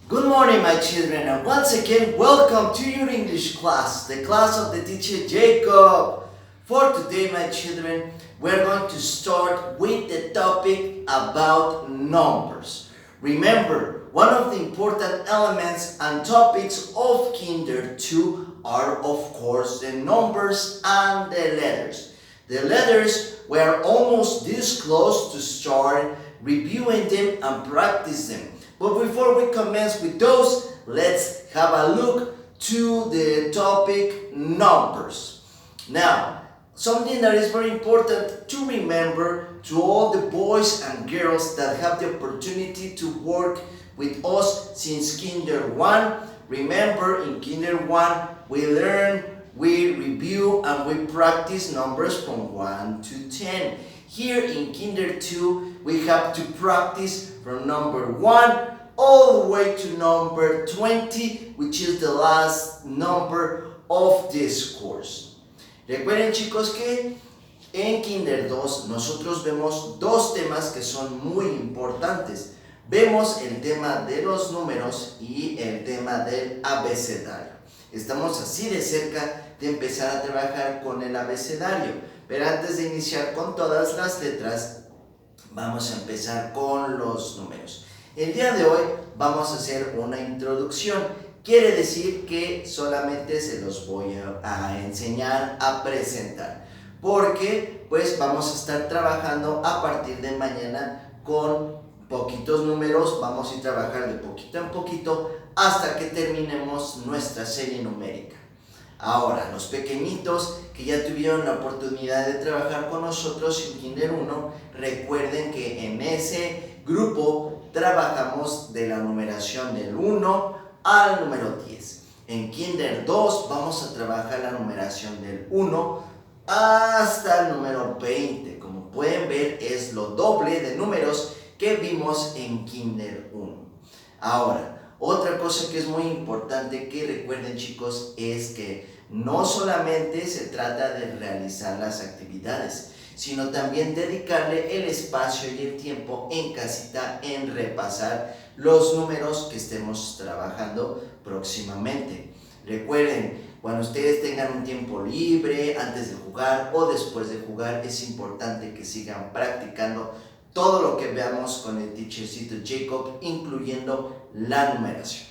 Good morning, my children, and once again, welcome to your English class, the class of the teacher Jacob. For today, my children, we're going to start with the topic about numbers. Remember, one of the important elements and topics of Kinder 2 are, of course, the numbers and the letters. The letters were almost this close to start reviewing them and practice them. But before we commence with those, let's have a look to the topic numbers. Now, something that is very important to remember to all the boys and girls that have the opportunity to work with us since Kinder 1. Remember, in Kinder 1, we learn, we review, and we practice numbers from 1 to 10. Here in Kinder 2, we have to practice from number 1 all the way to number 20, which is the last number of this course. Recuerden, chicos, que en Kinder 2 nosotros vemos dos temas que son muy importantes. Vemos el tema de los números y el tema del abecedario. Estamos así de cerca de empezar a trabajar con el abecedario, pero antes de iniciar con todas las letras, vamos a empezar con los números. El día de hoy vamos a hacer una introducción. Quiere decir que solamente se los voy a enseñar a presentar, porque pues vamos a estar trabajando a partir de mañana con poquitos números. Vamos a ir a trabajar de poquito en poquito hasta que terminemos nuestra serie numérica. Ahora, los pequeñitos que ya tuvieron la oportunidad de trabajar con nosotros en Kinder 1, recuerden que en ese grupo trabajamos de la numeración del 1 al número 10. En Kinder 2 vamos a trabajar la numeración del 1 hasta el número 20. Como pueden ver, es lo doble de números que vimos en Kinder 1. Ahora, otra cosa que es muy importante que recuerden, chicos, es que no solamente se trata de realizar las actividades, sino también dedicarle el espacio y el tiempo en casita en repasar los números que estemos trabajando próximamente. Recuerden, cuando ustedes tengan un tiempo libre, antes de jugar o después de jugar, es importante que sigan practicando todo lo que veamos con el teachercito Jacob, incluyendo la numeración.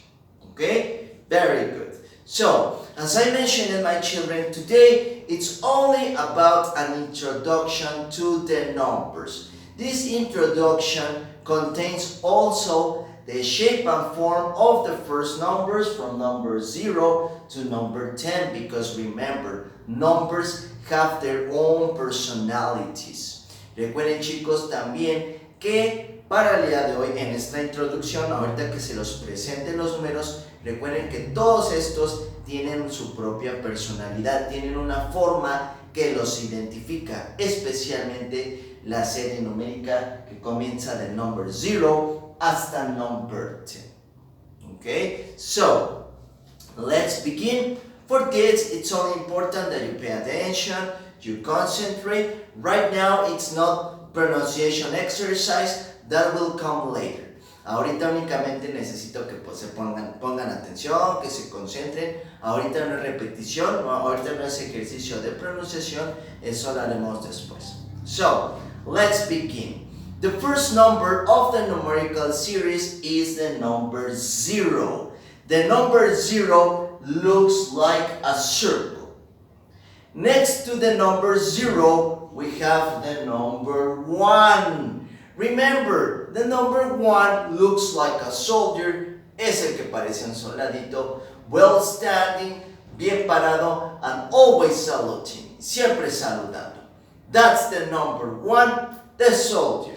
Okay? Very good. So, as I mentioned, my children, today it's only about an introduction to the numbers. This introduction contains also the shape and form of the first numbers from number 0 to number 10, because remember, numbers have their own personalities. Recuerden, chicos, también que para el día de hoy, en esta introducción, ahorita que se los presenten los números, recuerden que todos estos tienen su propia personalidad, tienen una forma que los identifica, especialmente la serie numérica que comienza del number 0 hasta number 10. Okay, so let's begin. For this, it's only important that you pay attention, you concentrate. Right now, it's not pronunciation exercise, that will come later. Ahorita únicamente necesito que pues, se pongan atención, que se concentren. Ahorita no es repetición, ahorita no es ejercicio de pronunciación, eso lo haremos después. So, let's begin. The first number of the numerical series is the number 0. The number 0 looks like a circle. Next to the number 0, we have the number 1. Remember, the number 1 looks like a soldier, es el que parece un soldadito, well standing, bien parado, and always saluting, siempre saludando. That's the number 1, the soldier.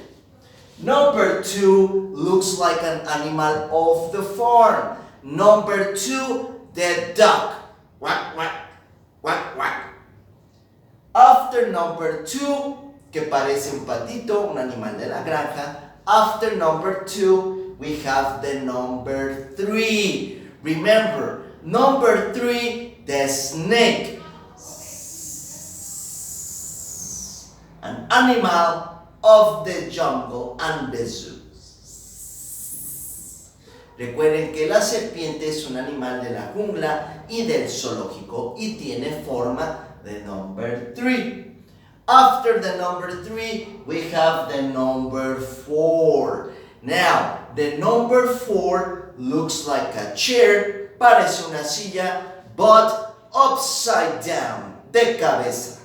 Number 2 looks like an animal of the farm. Number 2, the duck. Quack, quack, quack, quack. After number 2, que parece un patito, un animal de la granja. After number 2, we have the number 3. Remember, number 3, the snake. An animal of the jungle and the zoo. Recuerden que la serpiente es un animal de la jungla y del zoológico y tiene forma de number 3. After the number 3, we have the number 4. Now, the number 4 looks like a chair, parece una silla, but upside down, de cabeza.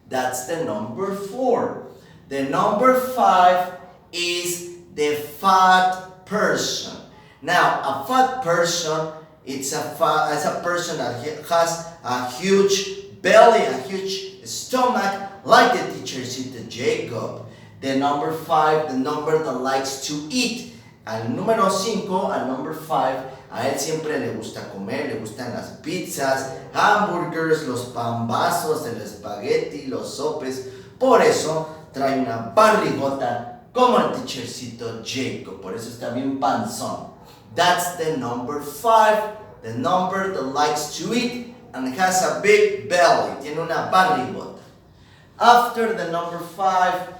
That's the number 4. The number 5 is the fat person. Now, a fat person, it's a person that has a huge belly, a huge stomach, like the teacher said, Jacob. The number 5, the number that likes to eat. Al número 5, al number 5, a él siempre le gusta comer, le gustan las pizzas, hamburgers, los pambazos, el espagueti, los sopes. Por eso trae una barrigota como el teachercito Jacob. Por eso está bien panzón. That's the number 5, the number that likes to eat and has a big belly. Tiene una barrigota. After the number 5,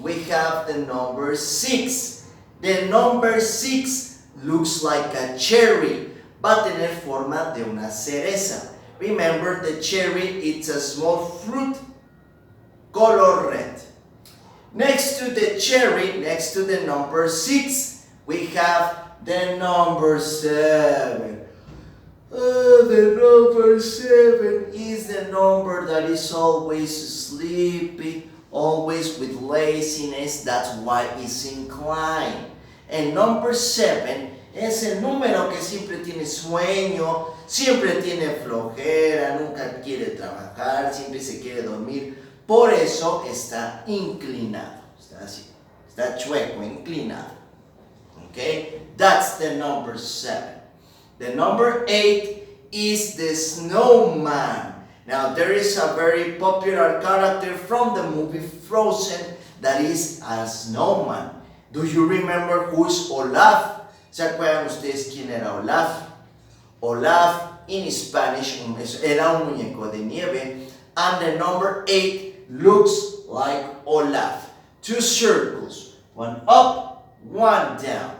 we have the number 6. The number 6 looks like a cherry. Va a tener forma de una cereza. Remember, the cherry, it's a small fruit, color red. Next to the cherry, next to the number 6, we have the number 7. The number 7 is the number that is always sleepy, always with laziness. That's why it's inclined. And number 7 es el número que siempre tiene sueño, siempre tiene flojera, nunca quiere trabajar, siempre se quiere dormir. Por eso está inclinado. Está así. Está chueco, inclinado. Okay? That's the number 7. The number 8 is the snowman. Now, there is a very popular character from the movie Frozen that is a snowman. Do you remember who's Olaf? ¿Se acuerdan ustedes quién era Olaf? Olaf, in Spanish, era un muñeco de nieve. And the number 8 looks like Olaf. 2 circles, one up, one down.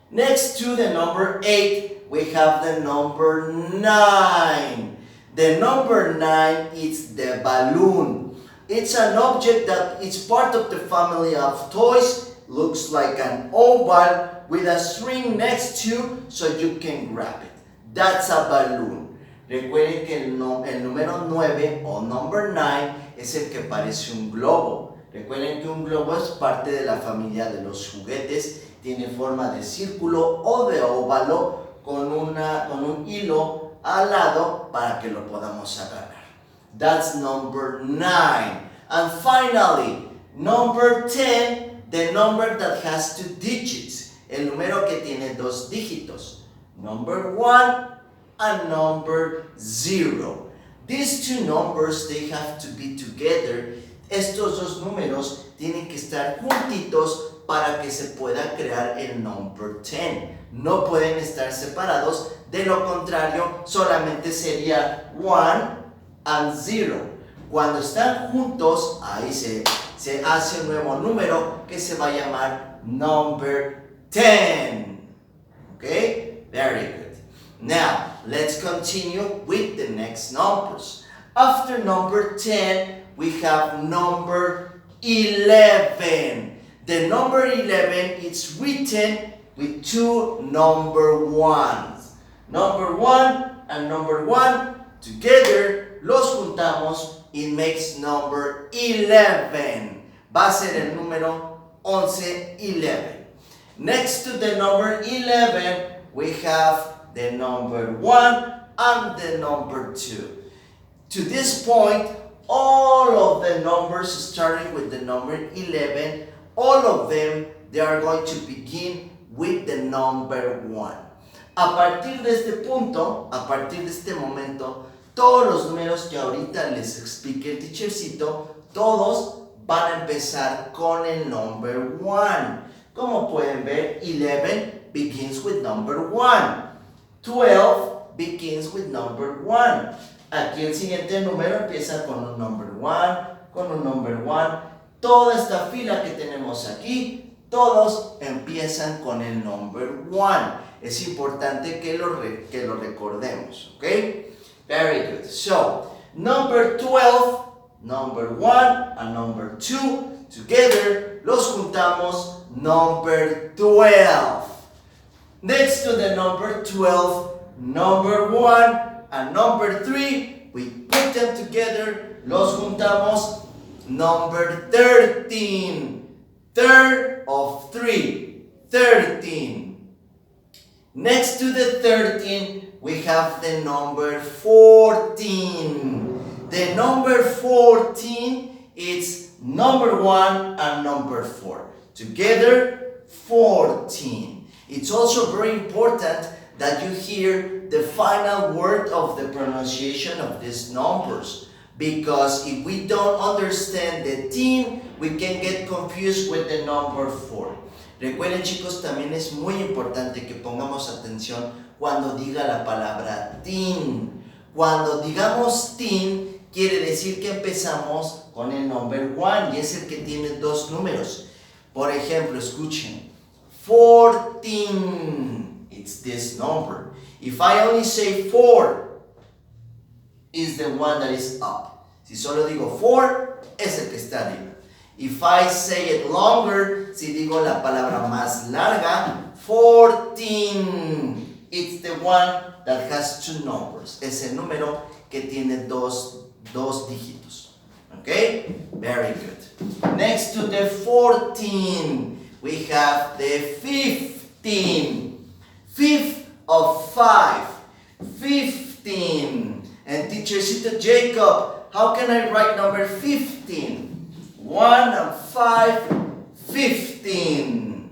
Next to the number 8, we have the number 9. The number 9 is the balloon. It's an object that is part of the family of toys. Looks like an oval with a string next to so you can grab it. That's a balloon. Recuerden que el número 9 o number 9 es el que parece un globo. Recuerden que un globo es parte de la familia de los juguetes. Tiene forma de círculo o de óvalo con un hilo al lado para que lo podamos agarrar. That's number 9. And finally, number 10, the number that has 2 digits. El número que tiene 2 dígitos. Number 1 and number 0. These 2 numbers, they have to be together. Estos dos números tienen que estar juntitos para que se pueda crear el number 10. No pueden estar separados, de lo contrario solamente sería 1 and 0. Cuando están juntos, ahí se hace un nuevo número que se va a llamar number 10. Okay? Very good. Now, let's continue with the next numbers. After number 10, we have number 11. The number 11 is written with 2 number 1s. Number 1 and number 1 together, los juntamos, it makes number 11. Va a ser el número 11, 11. Next to the number 11, we have the number 1 and the number 2. To this point, all of the numbers starting with the number 11, all of them, they are going to begin with the number 1. A partir de este punto, a partir de este momento, todos los números que ahorita les explique el teachercito, todos van a empezar con el number 1. Como pueden ver, 11 begins with number 1. 12 begins with number 1. Aquí el siguiente número empieza con un number 1, con un number 1. Toda esta fila que tenemos aquí todos empiezan con el number 1. Es importante que lo recordemos, ¿ok? Very good. So, number 12, number 1 and number 2, together, los juntamos, number 12. Next to the number 12, number 1 and number 3, we put them together, los juntamos, number 13. Third of 3, 13. Next to the 13, we have the number 14. The number 14 is number 1 and number 4. Together, 14. It's also very important that you hear the final word of the pronunciation of these numbers. Because if we don't understand the teen, we can get confused with the number 4. Recuerden, chicos, también es muy importante que pongamos atención cuando diga la palabra teen. Cuando digamos teen, quiere decir que empezamos con el number 1 y es el que tiene 2 números. Por ejemplo, escuchen. 14, it's this number. If I only say 4, is the one that is up. Si solo digo 4, es el que está arriba. If I say it longer, si digo la palabra más larga, 14, it's the one that has 2 numbers. Es el número que tiene dos dígitos. Okay? Very good. Next to the 14, we have the 15. 5 of 5. 15. And teacher Jacob, how can I write number 15? 1 and 5, 15.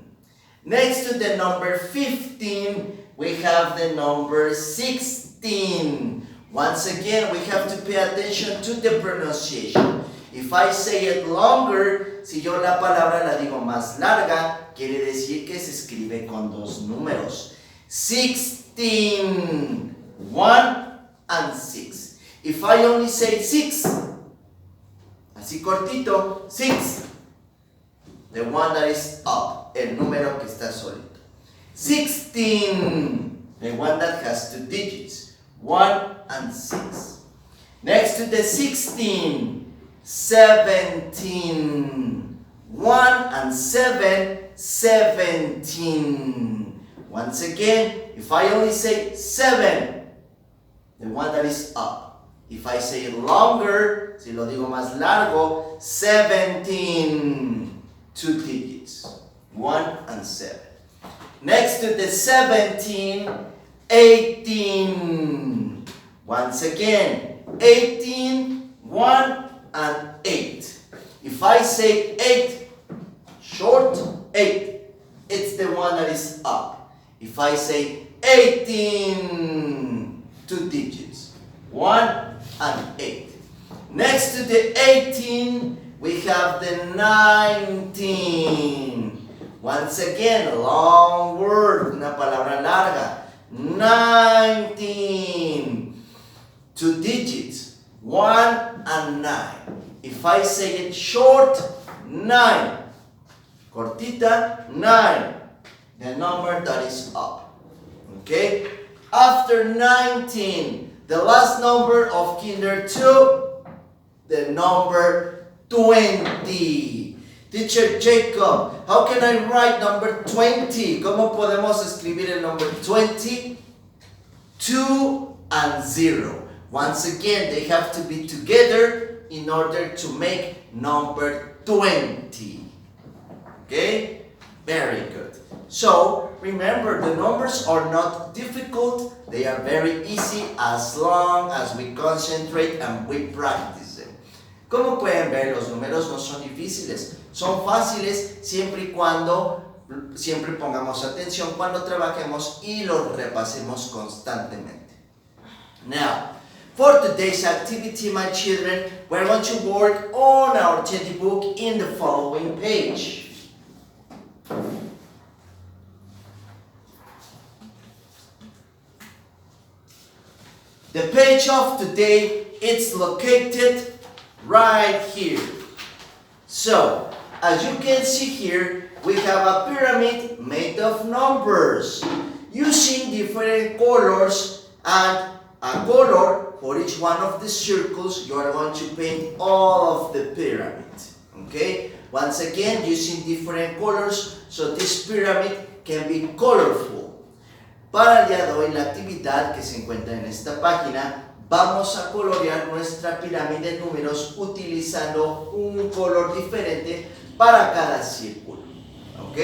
Next to the number 15, we have the number 16. Once again, we have to pay attention to the pronunciation. If I say it longer, si yo la palabra la digo más larga, quiere decir que se escribe con 2 números. 16, 1 and 6. If I only say 6, así cortito, 6, the one that is up, el número que está solito. 16, the one that has 2 digits, 1 and 6. Next to the 16, 17, 1 and 7, 17. Once again, if I only say 7, the one that is up. If I say it longer, si lo digo más largo, 17, 2 digits, 1 and 7. Next to the 17, 18. Once again, 18, 1 and 8. If I say 8, short 8, it's the one that is up. If I say 18, 2 digits, 1 and 8. Next to the 18, we have the 19. Once again, a long word, una palabra larga. 19. 2 digits, 1 and 9. If I say it short, 9. Cortita, 9. The number that is up. Okay? After 19, the last number of Kinder 2, the number 20. Teacher Jacob, how can I write number 20? ¿Cómo podemos escribir el number 20? 2 and 0. Once again, they have to be together in order to make number 20. Okay? Very good. So, remember, the numbers are not difficult. They are very easy as long as we concentrate and we practice them. Como pueden ver, los números no son difíciles. Son fáciles siempre y cuando siempre pongamos atención cuando trabajemos y los repasemos constantemente. Now, for today's activity, my children, we're going to work on our teddy book in the following page. The page of today, it's located right here. So, as you can see here, we have a pyramid made of numbers using different colors and a color for each one of the circles. You are going to paint all of the pyramid. Okay? Once again, using different colors so this pyramid can be colorful. Para el día de hoy, la actividad que se encuentra en esta página, vamos a colorear nuestra pirámide de números utilizando un color diferente para cada círculo. ¿Ok?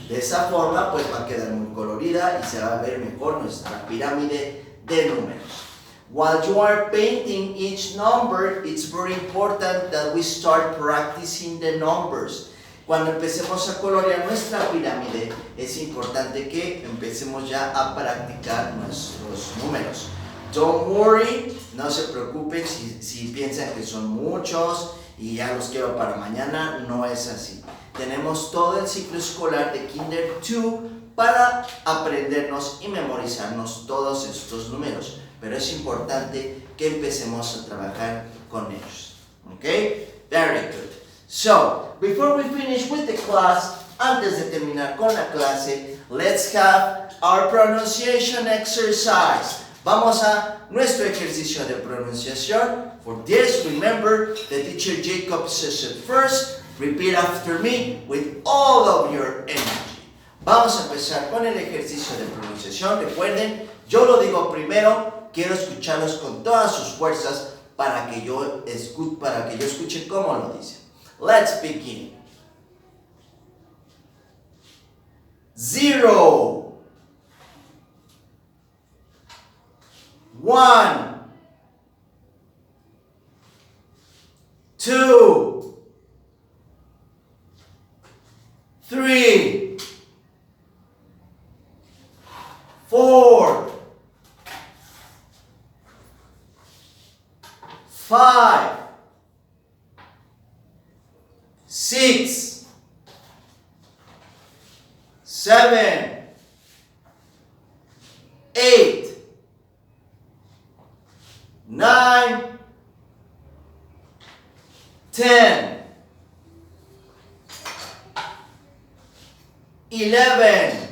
De esa forma pues va a quedar muy colorida y se va a ver mejor nuestra pirámide de números. While you are painting each number, it's very important that we start practicing the numbers. Cuando empecemos a colorear nuestra pirámide, es importante que empecemos ya a practicar nuestros números. Don't worry, no se preocupen si piensan que son muchos y ya los quiero para mañana, no es así. Tenemos todo el ciclo escolar de Kinder 2 para aprendernos y memorizarnos todos estos números, pero es importante que empecemos a trabajar con ellos. Okay? Very good. So, before we finish with the class, antes de terminar con la clase, let's have our pronunciation exercise. Vamos a nuestro ejercicio de pronunciación. For this, remember, the teacher Jacob says it first. Repeat after me with all of your energy. Vamos a empezar con el ejercicio de pronunciación. Recuerden, yo lo digo primero, quiero escucharlos con todas sus fuerzas para que yo escuche cómo lo dicen. Let's begin. 0 1 2 3 4 5 6 7 8 9 10 11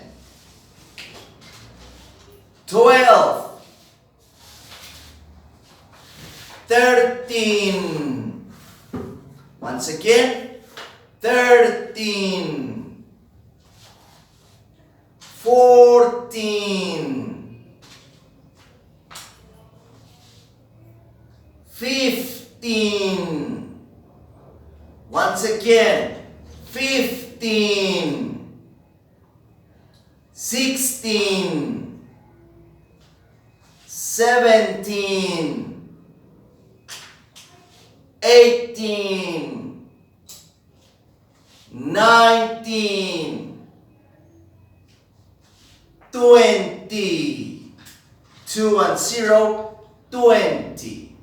12 13 once again 13 14 15 once again 15 16 17 18 19 20 2 and 0 20.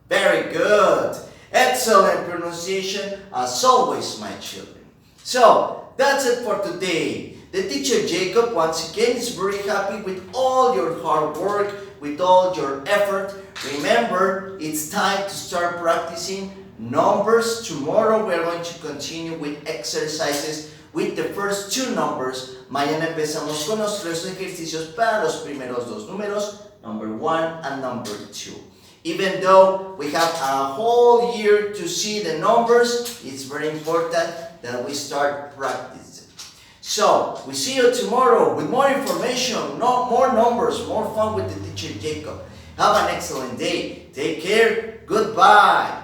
Very good. Excellent pronunciation as always, my children. So, that's it for today. The teacher Jacob once again is very happy with all your hard work, with all your effort. Remember, it's time to start practicing numbers. Tomorrow we are going to continue with exercises with the first two numbers. Mañana empezamos con nuestros ejercicios para los primeros dos números, number 1 and number 2. Even though we have a whole year to see the numbers, it's very important that we start practicing. So, we see you tomorrow with more information, more numbers, more fun with the teacher Jacob. Have an excellent day. Take care. Goodbye.